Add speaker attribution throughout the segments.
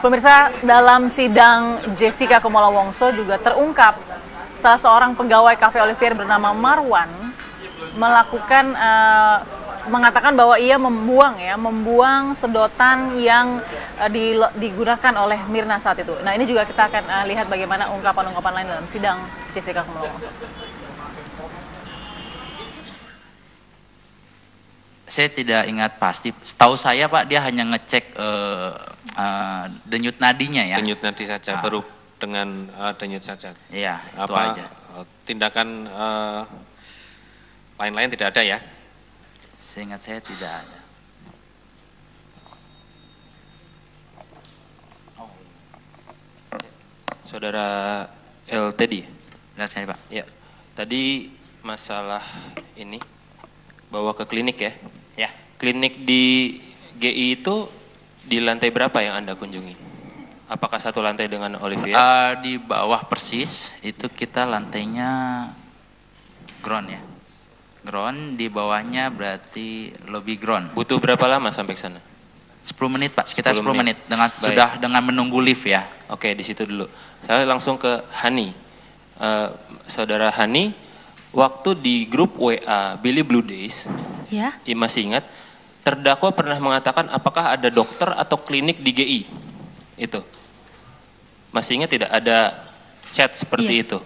Speaker 1: Pemirsa, dalam sidang Jessica Kumala Wongso juga terungkap salah seorang pegawai Cafe Olivier bernama Marwan mengatakan bahwa ia membuang sedotan yang digunakan oleh Mirna saat itu. Nah, ini juga kita akan lihat bagaimana ungkapan-ungkapan lain dalam sidang Jessica Kumala Wongso.
Speaker 2: Saya tidak ingat pasti. Setahu saya Pak, dia hanya ngecek denyut nadinya ya.
Speaker 3: Denyut nadi saja, baru dengan denyut saja.
Speaker 2: Iya, itu
Speaker 3: apa
Speaker 2: aja.
Speaker 3: Tindakan lain-lain tidak ada ya?
Speaker 2: Seingat saya tidak ada.
Speaker 3: Saudara LTD.
Speaker 2: Lihat saya Pak.
Speaker 3: Ya, tadi masalah ini bawa ke klinik ya?
Speaker 2: Ya.
Speaker 3: Klinik di GI itu di lantai berapa yang Anda kunjungi? Apakah satu lantai dengan Olivier?
Speaker 2: Di bawah persis itu kita lantainya ground ya. Ground, di bawahnya berarti lobby ground.
Speaker 3: Butuh berapa lama sampai ke sana?
Speaker 2: 10 menit Pak, sekitar 10 menit.
Speaker 3: Baik.
Speaker 2: Sudah dengan menunggu lift ya.
Speaker 3: Oke, di situ dulu. Saya langsung ke Hani. Saudara Hani, waktu di grup WA Billy Blue Days,
Speaker 4: ya,
Speaker 3: masih ingat, terdakwa pernah mengatakan apakah ada dokter atau klinik di GI? Itu. Masih ingat tidak ada chat seperti itu?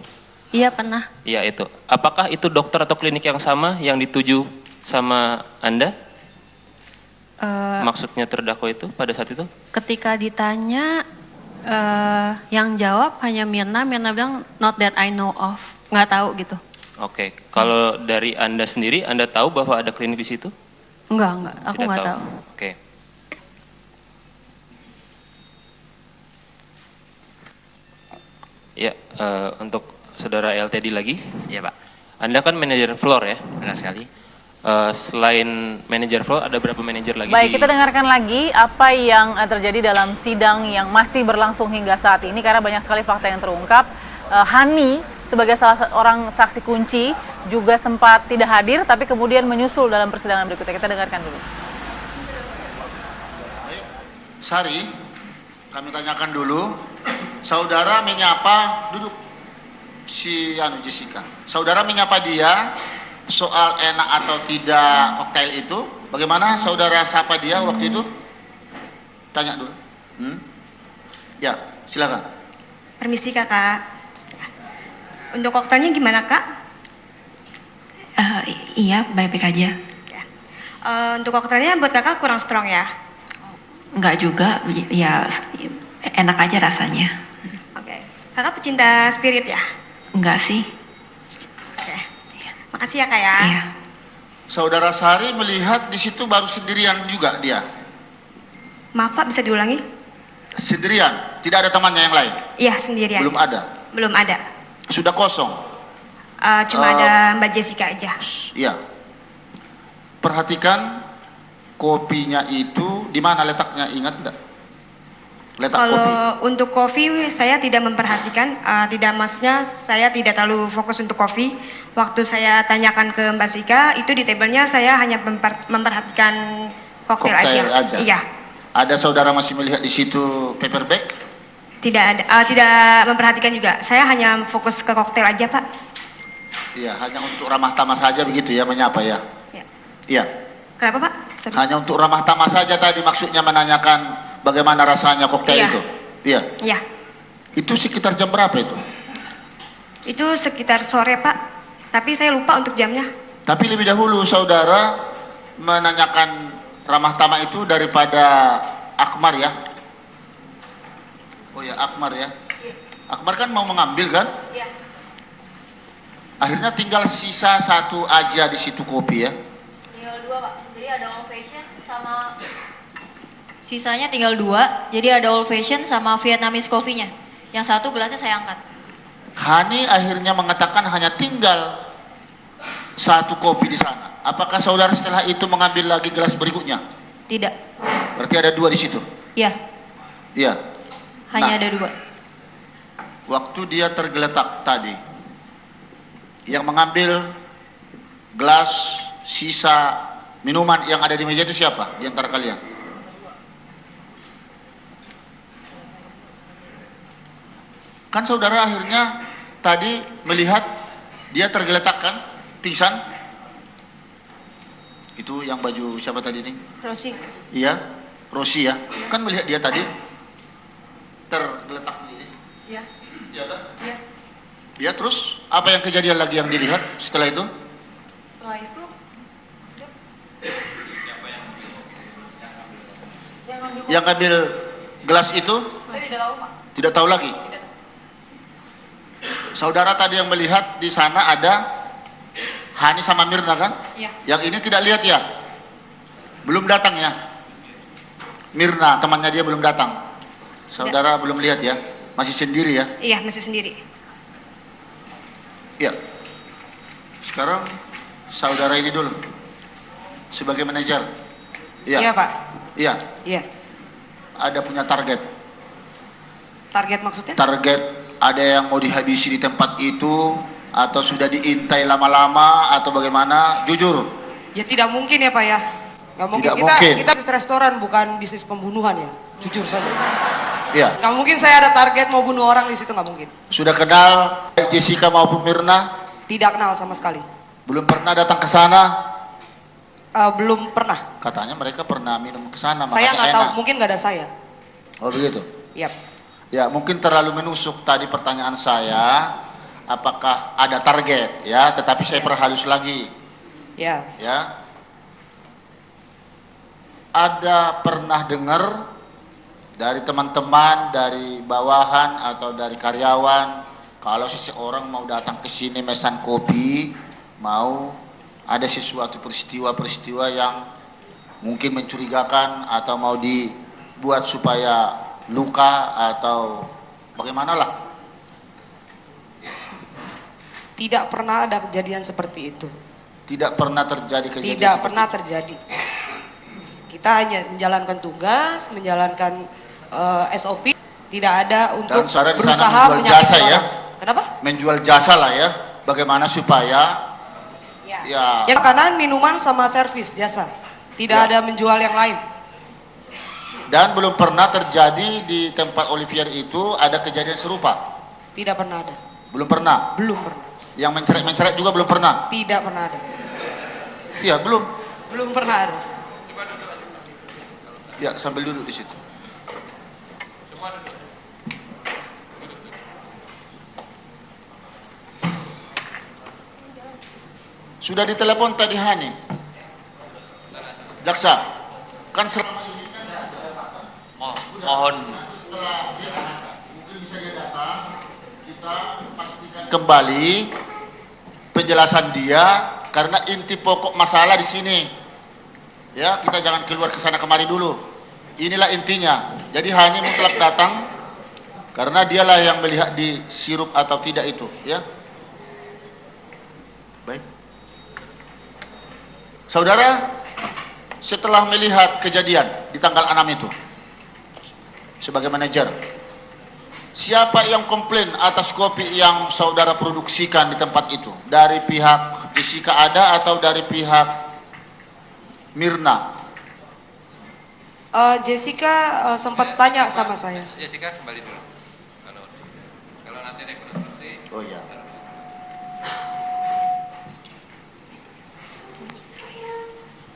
Speaker 4: Iya pernah.
Speaker 3: Iya itu. Apakah itu dokter atau klinik yang sama yang dituju sama Anda? Maksudnya terdakwa itu pada saat itu?
Speaker 4: Ketika ditanya, yang jawab hanya Mirna. Mirna bilang not that I know of, nggak tahu gitu.
Speaker 3: Oke. Kalau dari Anda sendiri, Anda tahu bahwa ada klinik di situ?
Speaker 4: Enggak, aku nggak tahu.
Speaker 3: Oke. Ya, untuk saudara LTD lagi.
Speaker 2: Iya Pak.
Speaker 3: Anda kan manajer floor ya?
Speaker 2: Benar sekali.
Speaker 3: Selain manajer floor, ada berapa manajer lagi?
Speaker 1: Baik, kita dengarkan lagi apa yang terjadi dalam sidang yang masih berlangsung hingga saat ini karena banyak sekali fakta yang terungkap. Hani sebagai salah seorang saksi kunci juga sempat tidak hadir tapi kemudian menyusul dalam persidangan berikutnya. Kita dengarkan dulu.
Speaker 5: Baik, Sari, kami tanyakan dulu. Saudara menyapa, duduk si Jessica. Saudara menyapa dia soal enak atau tidak koktail itu. Bagaimana saudara sapa dia waktu itu? Tanya dulu. Ya, silakan.
Speaker 6: Permisi kakak. Untuk koktailnya gimana kak?
Speaker 7: Iya, baik-baik aja.
Speaker 6: Untuk koktailnya buat kakak kurang strong ya?
Speaker 7: Enggak juga, ya enak aja rasanya.
Speaker 6: Oke. Kakak pecinta spirit ya?
Speaker 7: Enggak sih.
Speaker 6: Oke. Makasih ya kak ya.
Speaker 7: Iya.
Speaker 5: Saudara Sari melihat di situ baru sendirian juga dia.
Speaker 6: Maaf pak, bisa diulangi?
Speaker 5: Sendirian, tidak ada temannya yang lain?
Speaker 6: Iya, sendirian.
Speaker 5: Belum ada?
Speaker 6: Belum ada.
Speaker 5: Sudah kosong?
Speaker 6: Cuma ada Mbak Jessica aja.
Speaker 5: Iya. Perhatikan kopinya itu di mana letaknya, ingat enggak? Letak
Speaker 6: Kalau
Speaker 5: kopi.
Speaker 6: untuk kopi saya tidak memperhatikan, maksudnya saya tidak terlalu fokus untuk kopi. Waktu saya tanyakan ke Mbak Sika, itu di tabelnya saya hanya memperhatikan koktail aja. Iya.
Speaker 5: Ada saudara masih melihat di situ paper bag?
Speaker 6: Tidak ada, tidak memperhatikan juga. Saya hanya fokus ke koktail aja pak.
Speaker 5: Iya, hanya untuk ramah tamah saja begitu ya, menyapa ya?
Speaker 6: Iya.
Speaker 5: Iya.
Speaker 6: Kenapa pak? Sorry.
Speaker 5: Hanya untuk ramah tamah saja tadi maksudnya menanyakan bagaimana rasanya koktail itu? Iya.
Speaker 6: Iya.
Speaker 5: Itu sekitar jam berapa itu?
Speaker 6: Itu sekitar sore pak, tapi saya lupa untuk jamnya.
Speaker 5: Tapi lebih dahulu saudara menanyakan ramah tamah itu daripada Akmar ya? Oh ya, Akmar ya. Akmar kan mau mengambil kan?
Speaker 6: Iya.
Speaker 5: Akhirnya tinggal sisa satu aja di situ kopi ya?
Speaker 4: Tinggal 2 pak, jadi ada old fashion sama sisanya tinggal 2, jadi ada old fashion sama Vietnamese coffee-nya. Yang satu gelasnya saya angkat.
Speaker 5: Hani akhirnya mengatakan hanya tinggal satu kopi di sana. Apakah saudara setelah itu mengambil lagi gelas berikutnya?
Speaker 4: Tidak.
Speaker 5: Berarti ada 2 di situ?
Speaker 4: Iya.
Speaker 5: Iya.
Speaker 4: Hanya ada 2.
Speaker 5: Waktu dia tergeletak tadi, yang mengambil gelas sisa minuman yang ada di meja itu siapa di antara kalian? Kan saudara akhirnya tadi melihat dia tergeletak kan, pingsan. Itu yang baju siapa tadi nih?
Speaker 6: Rosi.
Speaker 5: Iya, Rosi ya. Kan melihat dia tadi tergeletak begini.
Speaker 6: Iya.
Speaker 5: Iya kan?
Speaker 6: Iya.
Speaker 5: Ya, terus apa yang kejadian lagi yang dilihat setelah itu?
Speaker 6: Setelah itu
Speaker 5: Yang ambil gelas itu
Speaker 6: saya tidak tahu, Pak.
Speaker 5: tidak tahu lagi. Saudara tadi yang melihat di sana ada Hani sama Mirna kan?
Speaker 6: Iya.
Speaker 5: Yang ini tidak lihat ya? Belum datang ya? Mirna temannya dia belum datang. Saudara belum lihat ya? Masih sendiri ya?
Speaker 6: Iya, masih sendiri.
Speaker 5: Ya. Sekarang saudara ini dulu sebagai manajer.
Speaker 6: Iya, Pak.
Speaker 5: Iya.
Speaker 6: Iya.
Speaker 5: Ada punya target.
Speaker 6: Target maksudnya?
Speaker 5: Target ada yang mau dihabisi di tempat itu atau sudah diintai lama-lama atau bagaimana? Jujur.
Speaker 6: Ya tidak mungkin ya, Pak ya. Nggak mungkin.
Speaker 5: Tidak mungkin.
Speaker 6: Kita bisnis restoran bukan bisnis pembunuhan ya. Jujur saja.
Speaker 5: Iya.
Speaker 6: Nggak mungkin saya ada target mau bunuh orang di situ, nggak mungkin.
Speaker 5: Sudah kenal baik Jessica maupun Mirna?
Speaker 6: Tidak kenal sama sekali.
Speaker 5: Belum pernah datang ke sana?
Speaker 6: Belum pernah.
Speaker 5: Katanya mereka pernah minum ke sana
Speaker 6: Saya
Speaker 5: makanya
Speaker 6: nggak tahu,
Speaker 5: enak.
Speaker 6: mungkin nggak ada saya.
Speaker 5: Oh begitu.
Speaker 6: Yap.
Speaker 5: Ya mungkin terlalu menusuk tadi pertanyaan saya. Apakah ada target ya? Tetapi saya perhalus lagi.
Speaker 6: Ya.
Speaker 5: Ya. Ada pernah dengar dari teman-teman, dari bawahan atau dari karyawan, kalau seseorang mau datang ke sini mesan kopi, mau ada sesuatu peristiwa-peristiwa yang mungkin mencurigakan atau mau dibuat supaya luka atau bagaimana lah?
Speaker 6: Tidak pernah ada kejadian seperti itu.
Speaker 5: Tidak pernah terjadi kejadian
Speaker 6: Tidak
Speaker 5: seperti
Speaker 6: pernah
Speaker 5: itu.
Speaker 6: terjadi. Kita hanya menjalankan tugas, menjalankan SOP, tidak ada untuk
Speaker 5: Dan saudara di sana
Speaker 6: berusaha
Speaker 5: menjual
Speaker 6: menyakiti
Speaker 5: jasa ya?
Speaker 6: orang. Kenapa?
Speaker 5: Menjual jasa lah ya, bagaimana supaya ya
Speaker 6: Ya, makanan, minuman sama servis jasa. Tidak
Speaker 5: Ya.
Speaker 6: ada menjual yang lain.
Speaker 5: dan belum pernah terjadi di tempat Olivier itu ada kejadian serupa.
Speaker 6: Tidak pernah ada.
Speaker 5: Belum pernah.
Speaker 6: Belum pernah.
Speaker 5: Yang menceret-menceret juga belum pernah.
Speaker 6: Tidak pernah ada.
Speaker 5: Iya, belum.
Speaker 6: Belum pernah ada.
Speaker 5: Ya, sambil duduk di situ. Sudah ditelepon tadi Hani. Jaksa. Kan selama ini kan
Speaker 3: Mohon
Speaker 5: setelah dia mungkin bisa dia datang, kita pastikan kembali penjelasan dia karena inti pokok masalah di sini. Ya, kita jangan keluar ke sana kemari dulu. Inilah intinya. Jadi Hani mutlak datang karena dialah yang melihat di sirup atau tidak itu, ya. Baik. Saudara, setelah melihat kejadian di tanggal 6 itu sebagai manajer, siapa yang komplain atas kopi yang saudara produksikan di tempat itu? Dari pihak Jessica ada atau dari pihak Mirna?
Speaker 6: Jessica sempat tanya sama saya.
Speaker 8: Jessica kembali dulu. Kalau nanti rekonstruksi.
Speaker 5: Oh iya.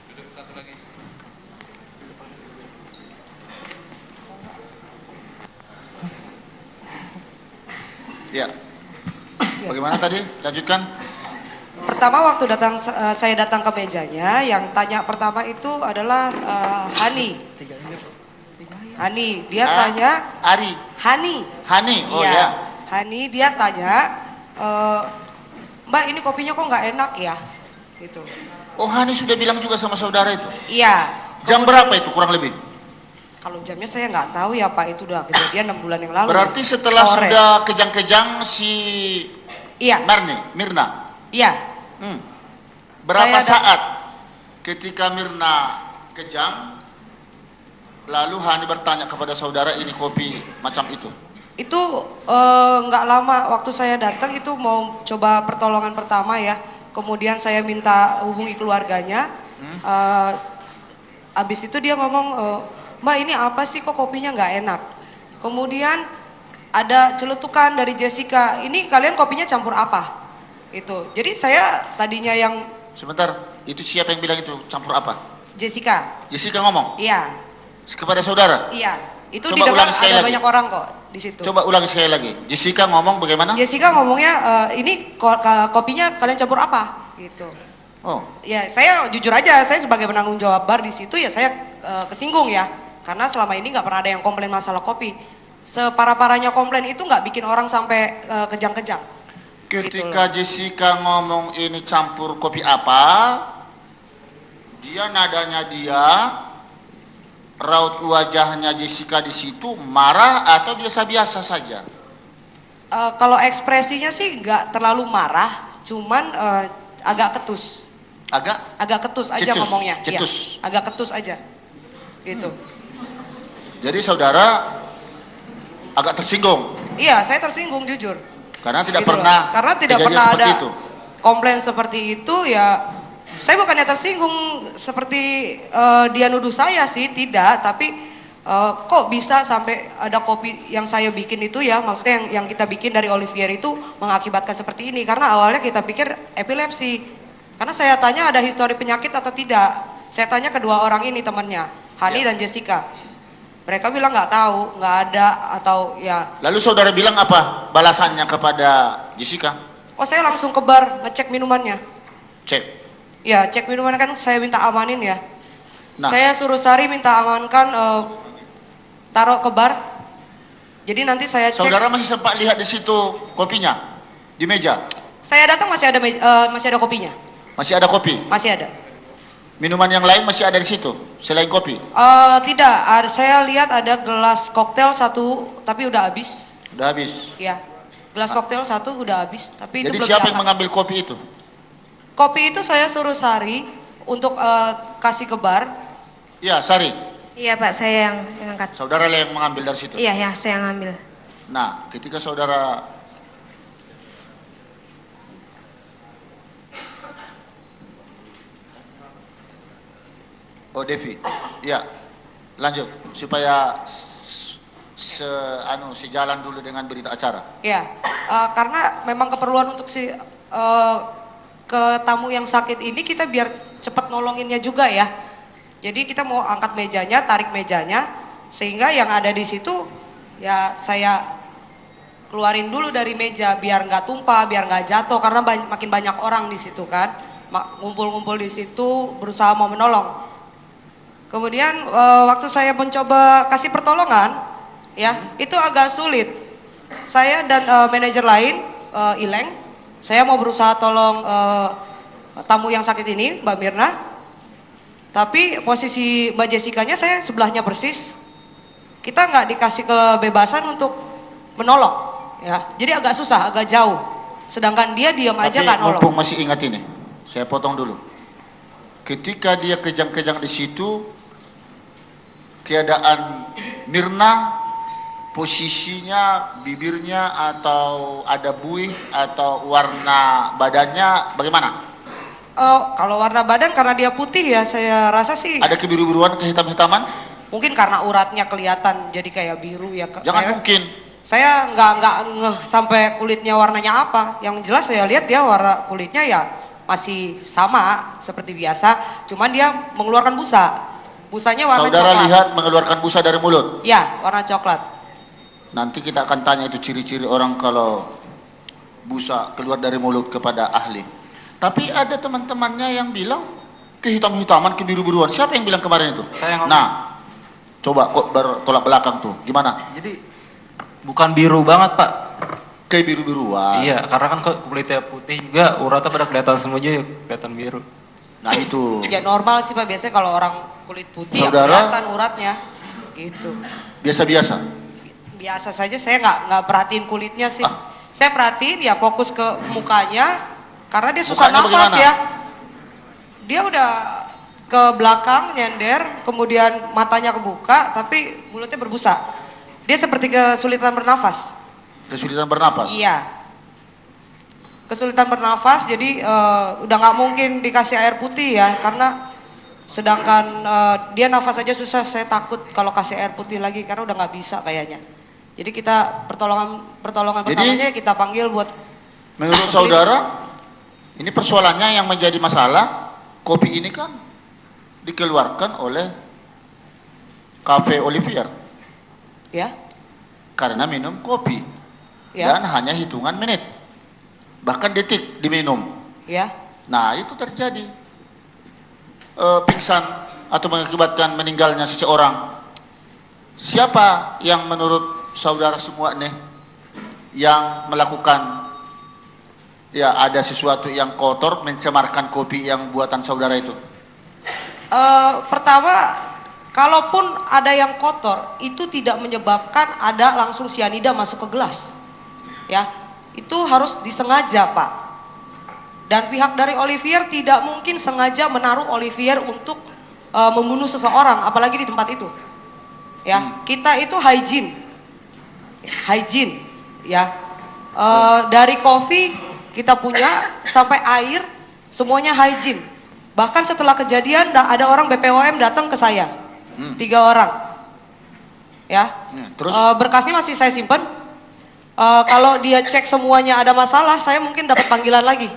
Speaker 8: Duduk satu lagi.
Speaker 5: Ya. Bagaimana tadi? Lanjutkan.
Speaker 6: Pertama waktu saya datang ke mejanya, yang tanya pertama itu adalah Hani. Hani, dia tanya.
Speaker 5: Ari.
Speaker 6: Hani.
Speaker 5: Hani. Oh
Speaker 6: Iya.
Speaker 5: ya.
Speaker 6: Hani, dia tanya, Mbak ini kopinya kok nggak enak ya? Gitu.
Speaker 5: Oh, Hani sudah bilang juga sama saudara itu.
Speaker 6: Iya.
Speaker 5: Jam berapa itu kurang lebih?
Speaker 6: Kalau jamnya saya nggak tahu ya Pak, itu udah kejadian 6 bulan yang lalu.
Speaker 5: Berarti setelah
Speaker 6: Sore.
Speaker 5: sudah kejang-kejang si
Speaker 6: Iya.
Speaker 5: Mirna.
Speaker 6: Iya.
Speaker 5: Berapa
Speaker 6: Saya
Speaker 5: saat ketika Mirna kejang, lalu Hani bertanya kepada saudara ini kopi macam itu?
Speaker 6: Itu nggak lama waktu saya datang itu mau coba pertolongan pertama ya. Kemudian saya minta hubungi keluarganya. Abis itu dia ngomong, Mbak ini apa sih kok kopinya nggak enak? Kemudian
Speaker 9: ada celutukan dari Jessica, ini kalian kopinya campur apa? Itu. Jadi saya tadinya yang
Speaker 5: Sebentar, itu siapa yang bilang itu campur apa?
Speaker 9: Jessica.
Speaker 5: Jessica ngomong
Speaker 9: Iya.
Speaker 5: kepada saudara.
Speaker 9: Iya. Itu
Speaker 5: Coba
Speaker 9: didengar
Speaker 5: ulangi sekali
Speaker 9: ada
Speaker 5: lagi.
Speaker 9: banyak orang kok di situ.
Speaker 5: Coba ulangi sekali lagi. Jessica ngomong bagaimana?
Speaker 9: Jessica ngomongnya ini kopinya kalian campur apa? Gitu.
Speaker 5: Oh,
Speaker 9: Ya saya jujur aja, saya sebagai penanggung jawab bar di situ ya saya kesinggung ya, karena selama ini nggak pernah ada yang komplain masalah kopi. Separah-parahnya komplain itu nggak bikin orang sampai kejang-kejang.
Speaker 5: ketika Jessica ngomong ini campur kopi apa, dia nadanya dia, raut wajahnya Jessica di situ marah atau biasa-biasa saja?
Speaker 9: Kalau ekspresinya sih nggak terlalu marah, cuman agak ketus. Agak ketus aja
Speaker 5: Cetus,
Speaker 9: ngomongnya. Iya,
Speaker 5: cetus.
Speaker 9: agak ketus aja. Gitu.
Speaker 5: Jadi saudara agak tersinggung
Speaker 9: Iya, saya tersinggung jujur.
Speaker 5: karena tidak
Speaker 9: Gitu loh.
Speaker 5: pernah
Speaker 9: Karena tidak
Speaker 5: kejadian
Speaker 9: pernah
Speaker 5: seperti
Speaker 9: ada
Speaker 5: itu.
Speaker 9: komplain seperti itu ya. Saya bukannya tersinggung seperti dia nuduh saya sih, tidak, tapi kok bisa sampai ada kopi yang saya bikin itu ya, maksudnya yang kita bikin dari Olivier itu mengakibatkan seperti ini, karena awalnya kita pikir epilepsi. Karena saya tanya ada histori penyakit atau tidak. Saya tanya kedua orang ini temannya, Hani dan Jessica. Mereka bilang nggak tahu, nggak ada atau ya.
Speaker 5: Lalu saudara bilang apa balasannya kepada Jessica?
Speaker 9: Oh saya langsung ke bar ngecek minumannya.
Speaker 5: Cek.
Speaker 9: Ya cek minuman kan saya minta amanin ya.
Speaker 5: Nah.
Speaker 9: Saya suruh Sari minta amankan taruh ke bar. Jadi nanti saya cek.
Speaker 5: Saudara masih sempat lihat di situ kopinya di meja?
Speaker 9: Saya datang masih ada kopinya.
Speaker 5: Masih ada kopi?
Speaker 9: Masih ada.
Speaker 5: Minuman yang lain masih ada di situ selain kopi?
Speaker 9: Tidak, saya lihat ada gelas koktail satu tapi udah habis.
Speaker 5: Udah habis.
Speaker 9: Ya, gelas koktail satu udah habis. Tapi
Speaker 5: Jadi
Speaker 9: itu belum
Speaker 5: siapa yang
Speaker 9: diangkat.
Speaker 5: mengambil kopi itu?
Speaker 9: Kopi itu saya suruh Sari untuk kasih ke bar.
Speaker 5: Iya, Sari.
Speaker 6: Iya Pak, saya yang angkat.
Speaker 5: Saudara yang mengambil dari situ.
Speaker 6: Iya, yang saya yang ambil.
Speaker 5: Nah, ketika saudara Oh Devi, ya lanjut supaya sejalan dulu dengan berita acara.
Speaker 9: Ya, karena memang keperluan untuk ke tamu yang sakit ini kita biar cepat nolonginnya juga ya. Jadi kita mau angkat mejanya, tarik mejanya, sehingga yang ada di situ ya saya keluarin dulu dari meja biar nggak tumpah, biar nggak jatuh karena makin banyak orang di situ kan, ngumpul-ngumpul di situ berusaha mau menolong. Kemudian waktu saya mencoba kasih pertolongan, ya itu agak sulit. Saya dan manajer lain, Ileng, saya mau berusaha tolong tamu yang sakit ini, Mbak Mirna. Tapi posisi Mbak Jessica-nya saya sebelahnya persis. Kita nggak dikasih kebebasan untuk menolong, ya. Jadi agak susah, agak jauh. Sedangkan dia diam aja nggak nolong.
Speaker 5: Mumpung masih ingat ini, saya potong dulu. Ketika dia kejang-kejang di situ, keadaan Mirna, posisinya, bibirnya atau ada buih atau warna badannya bagaimana?
Speaker 9: Kalau warna badan karena dia putih ya saya rasa sih.
Speaker 5: Ada kebiru-biruan, kehitam-hitaman?
Speaker 9: Mungkin karena uratnya kelihatan jadi kayak biru ya.
Speaker 5: Jangan mungkin.
Speaker 9: Saya nggak ngeh sampai kulitnya warnanya apa. Yang jelas saya lihat dia warna kulitnya ya masih sama seperti biasa. Cuman dia mengeluarkan busa. Busanya warna
Speaker 5: Saudara
Speaker 9: coklat.
Speaker 5: lihat mengeluarkan busa dari mulut?
Speaker 9: Ya, warna coklat.
Speaker 5: Nanti kita akan tanya itu ciri-ciri orang kalau busa keluar dari mulut kepada ahli. Tapi ada teman-temannya yang bilang kehitam-hitaman, kebiru-biruan. Siapa yang bilang kemarin itu?
Speaker 10: Saya ngomong.
Speaker 5: Nah, coba kok bertolak belakang tuh. Gimana?
Speaker 10: Jadi bukan biru banget Pak.
Speaker 5: Kayak biru-biruan.
Speaker 10: Iya, karena kan kulitnya putih juga, uratnya pada kelihatan semua aja, kelihatan biru.
Speaker 5: Nah itu.
Speaker 9: Ya normal sih Pak, biasanya kalau orang kulit putih ya
Speaker 5: Saudara?
Speaker 9: kelihatan uratnya. Gitu.
Speaker 5: Biasa-biasa.
Speaker 9: Biasa saja, saya nggak perhatiin kulitnya sih. Saya perhatiin ya fokus ke mukanya, karena dia susah
Speaker 5: Mukanya
Speaker 9: nafas
Speaker 5: bagaimana?
Speaker 9: ya. Dia udah ke belakang nyender, kemudian matanya kebuka, tapi mulutnya berbusa. Dia seperti kesulitan bernafas.
Speaker 5: Kesulitan bernapas.
Speaker 9: Iya. Kesulitan bernafas, jadi udah nggak mungkin dikasih air putih ya, karena sedangkan dia nafas aja susah, saya takut kalau kasih air putih lagi karena udah nggak bisa kayaknya. Jadi kita pertolongan pertamanya kita panggil buat.
Speaker 5: Menurut saudara, ini persoalannya yang menjadi masalah, kopi ini kan dikeluarkan oleh Cafe Olivier.
Speaker 9: Ya.
Speaker 5: Karena minum kopi.
Speaker 9: Ya.
Speaker 5: Dan hanya hitungan menit. Bahkan detik diminum.
Speaker 9: Ya.
Speaker 5: Nah, itu terjadi. Pingsan atau mengakibatkan meninggalnya seseorang. Siapa yang menurut saudara semua nih yang melakukan ya ada sesuatu yang kotor mencemarkan kopi yang buatan saudara itu?
Speaker 9: Pertama, kalaupun ada yang kotor itu tidak menyebabkan ada langsung sianida masuk ke gelas. Ya, itu harus disengaja, Pak. Dan pihak dari Olivier tidak mungkin sengaja menaruh Olivier untuk membunuh seseorang, apalagi di tempat itu. Ya, kita itu hygiene, ya. Dari kopi kita punya sampai air semuanya hygiene. Bahkan setelah kejadian ada orang BPOM datang ke saya, 3 orang, ya.
Speaker 5: Terus
Speaker 9: berkasnya masih saya simpan. Kalau dia cek semuanya ada masalah, saya mungkin dapat panggilan lagi.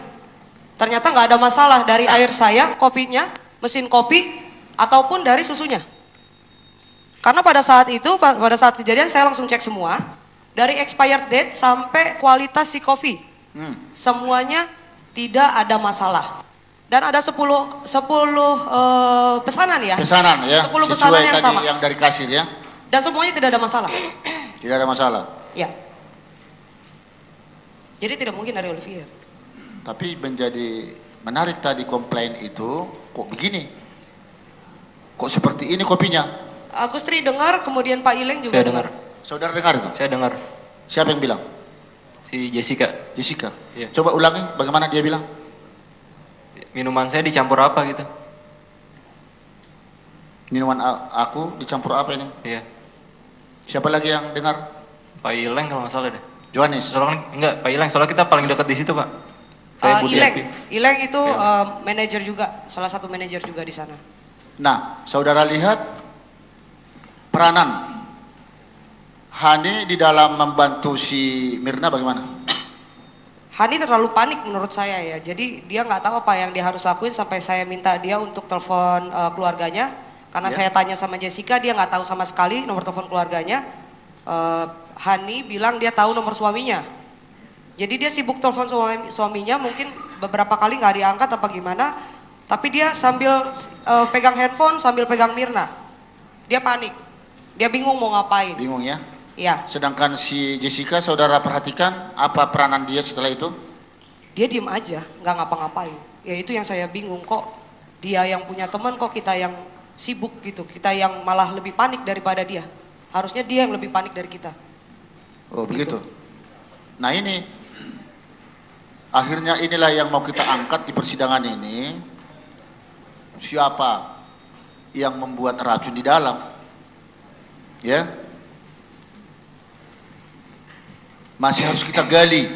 Speaker 9: Ternyata nggak ada masalah dari air saya, kopinya, mesin kopi, ataupun dari susunya. Karena pada saat itu, pada saat kejadian saya langsung cek semua, dari expired date sampai kualitas si kopi, semuanya tidak ada masalah. Dan ada 10 pesanan ya.
Speaker 5: Pesanan ya.
Speaker 9: 10 pesanan yang
Speaker 5: tadi
Speaker 9: sama.
Speaker 5: yang dari kasir ya.
Speaker 9: Dan semuanya tidak ada masalah.
Speaker 5: Tidak ada masalah.
Speaker 9: Ya. Jadi tidak mungkin dari Olivier.
Speaker 5: Tapi menjadi menarik tadi komplain itu, kok begini? Kok seperti ini kopinya?
Speaker 9: Agustri dengar, kemudian Pak Ileng juga
Speaker 10: Saya dengar.
Speaker 5: Saudara dengar itu?
Speaker 10: Saya dengar.
Speaker 5: Siapa yang bilang?
Speaker 10: Si Jessica.
Speaker 5: Jessica.
Speaker 10: Iya.
Speaker 5: Coba ulangi bagaimana dia bilang?
Speaker 10: Minuman saya dicampur apa gitu?
Speaker 5: Minuman aku dicampur apa ini?
Speaker 10: Iya.
Speaker 5: Siapa lagi yang dengar?
Speaker 10: Pak Ileng kalau nggak salah deh.
Speaker 5: Johannes.
Speaker 10: Soalnya enggak, Pak Ileng. Soalnya kita paling dekat di situ, Pak. Saya Budi
Speaker 9: Ileng.
Speaker 10: Api.
Speaker 9: Ileng itu manajer juga, salah satu manajer juga di sana.
Speaker 5: Nah, saudara lihat peranan Hani di dalam membantu si Mirna bagaimana?
Speaker 9: Hani terlalu panik menurut saya ya, jadi dia nggak tahu apa yang dia harus lakuin sampai saya minta dia untuk telepon keluarganya. Karena saya tanya sama Jessica, dia nggak tahu sama sekali nomor telepon keluarganya. Hani bilang dia tahu nomor suaminya. Jadi dia sibuk telepon suaminya, mungkin beberapa kali nggak diangkat apa gimana. Tapi dia sambil pegang handphone, sambil pegang Mirna. Dia panik, dia bingung mau ngapain.
Speaker 5: Bingung ya?
Speaker 9: Iya.
Speaker 5: Sedangkan si Jessica, saudara perhatikan apa peranan dia setelah itu?
Speaker 9: Dia diem aja, nggak ngapa-ngapain. Ya itu yang saya bingung, kok dia yang punya teman, kok kita yang sibuk gitu. Kita yang malah lebih panik daripada dia. Harusnya dia yang lebih panik dari kita.
Speaker 5: Oh begitu. Nah ini, akhirnya inilah yang mau kita angkat di persidangan ini. Siapa yang membuat racun di dalam? Ya. Masih harus kita gali.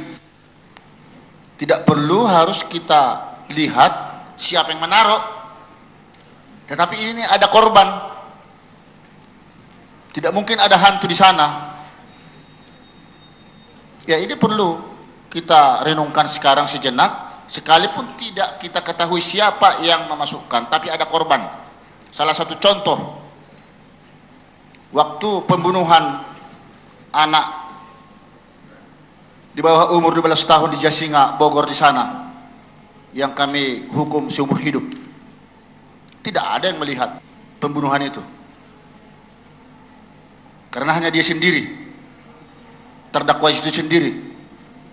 Speaker 5: Tidak perlu harus kita lihat siapa yang menaruh. Tetapi ini ada korban. Tidak mungkin ada hantu di sana. Ya ini perlu kita renungkan sekarang sejenak. Sekalipun tidak kita ketahui siapa yang memasukkan, tapi ada korban. Salah satu contoh, waktu pembunuhan anak di bawah umur 12 tahun di Jasinga, Bogor di sana, yang kami hukum seumur hidup. Tidak ada yang melihat pembunuhan itu. Karena hanya dia sendiri, terdakwa itu sendiri.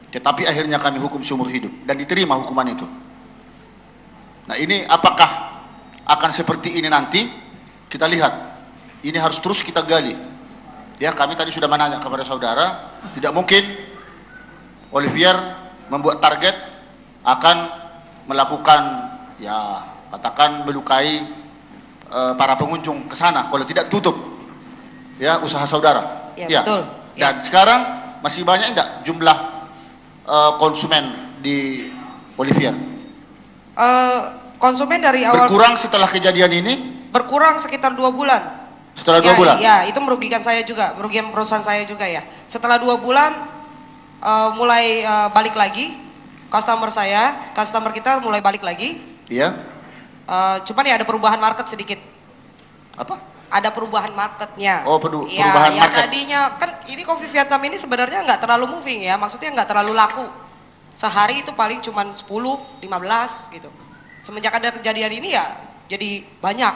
Speaker 5: Tetapi akhirnya kami hukum seumur hidup dan diterima hukuman itu. Nah ini apakah akan seperti ini nanti? Kita lihat. Ini harus terus kita gali. Ya kami tadi sudah menanya kepada saudara, tidak mungkin Olivier membuat target akan melakukan ya katakan melukai para pengunjung ke sana kalau tidak tutup ya usaha saudara.
Speaker 9: Ya, betul.
Speaker 5: Dan sekarang masih banyak enggak jumlah konsumen di Olivier?
Speaker 9: Konsumen dari awal
Speaker 5: berkurang setelah kejadian ini?
Speaker 9: Berkurang sekitar 2 bulan.
Speaker 5: Setelah 2 bulan?
Speaker 9: Ya, itu merugikan saya juga, merugikan perusahaan saya juga ya. Setelah 2 bulan mulai balik lagi, customer kita mulai balik lagi.
Speaker 5: Iya.
Speaker 9: Cuman ya ada perubahan market sedikit.
Speaker 5: Apa?
Speaker 9: Ada perubahan marketnya.
Speaker 5: Oh, perubahan
Speaker 9: ya,
Speaker 5: market.
Speaker 9: Tadinya kan ini kopi Vietnam ini sebenarnya nggak terlalu moving ya, maksudnya nggak terlalu laku. Sehari itu paling cuman 10, 15 gitu. Semenjak ada kejadian ini ya jadi banyak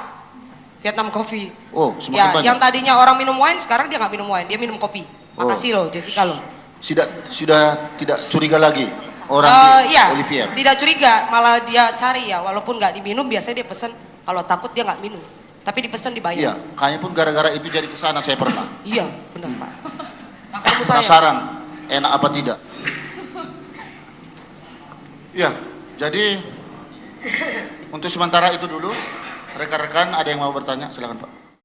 Speaker 9: Vietnam coffee.
Speaker 5: Oh, semakin banyak.
Speaker 9: Yang tadinya orang minum wine sekarang dia nggak minum wine, dia minum kopi. Makasih loh Jessica loh.
Speaker 5: Sudah tidak curiga lagi orang di
Speaker 9: iya,
Speaker 5: Olivier.
Speaker 9: tidak curiga, malah dia cari ya, walaupun nggak diminum biasanya dia pesen. Kalau takut dia nggak minum, tapi dipesan dibayar.
Speaker 5: Iya, kayaknya pun gara-gara itu jadi kesana saya pernah.
Speaker 9: Iya, benar Pak. Makanya saya.
Speaker 5: Penasaran, enak apa tidak? Iya, jadi untuk sementara itu dulu. Rekan-rekan ada yang mau bertanya? Silakan Pak.